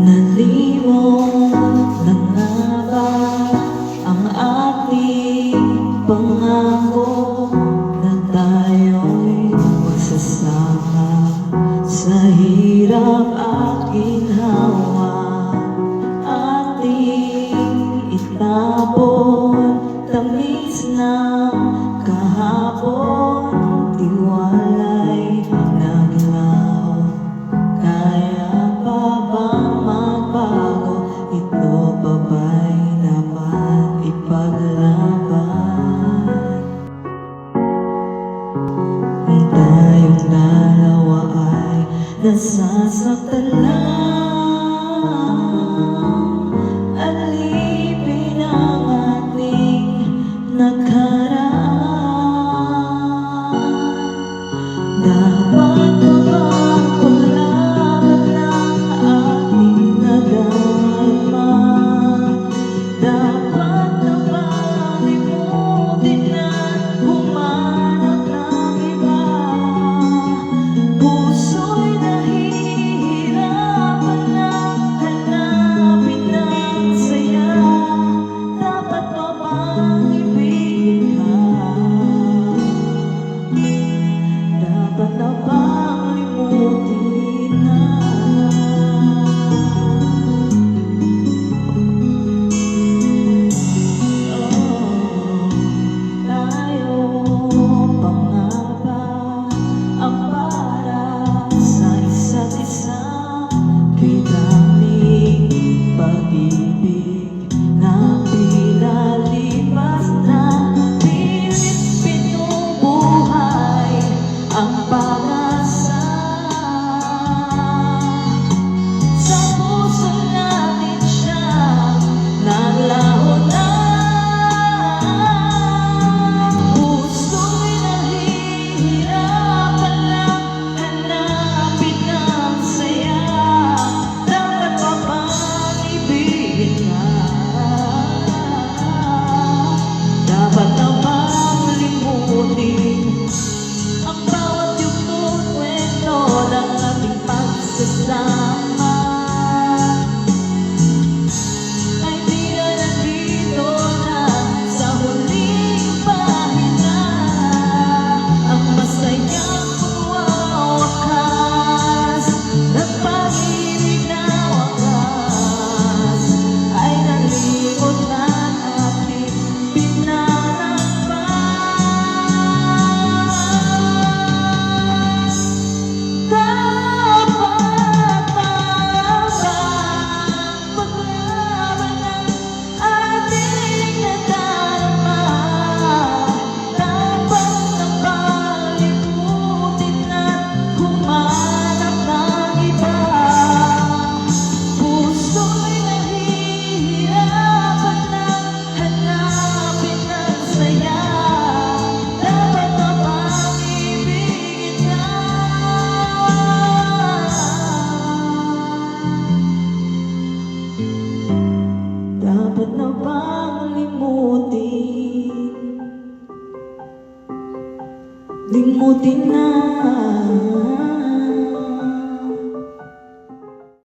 Nalimot na nga ba ang ating pangako na tayo'y magsasama sa hirap at ginhawa? Ating itapon tamis ng kahapon, tiwalay naglaho. Kaya pa bang magbago? Ito pa ba'y dapat ipaglaban? Kung tayong dalawa ay nasasaktan lang, alipin ang ating nakaraan. Dapat ba bang paglaban ng ating nadarama? Dapat na bang limutin at humanap ng iba? Puso'y nahihirapan ng hanapin ng saya. Dapat ba bang ibigin ka? Dapat na bang limutin na? Tayo pa nga ba ang para sa isa't isa? Kay daming pag-ibig na pinalipas na pilit pinubuhay ang pag-asa. Sa puso natin siyang naglaho na. Puso'y nahihirapan lang hanapin ang saya. Dapat pa bang ibigin ka? Dapat na bang limutin ang bawat yugtong kwento ng ating pagsasama? Ay di na nandito na sa huling pahina ang masayang wakas ng pag-ibig na wakas ay nalimot na ating pinalagpas. Dapat ba bang paglaban ng ating nadarama? Dapat na bang limutin at humanap ng iba? Puso'y nahihirapan ng hanapin ang saya. Dapat na bang ibigin ka? Dapat na bang limutin na?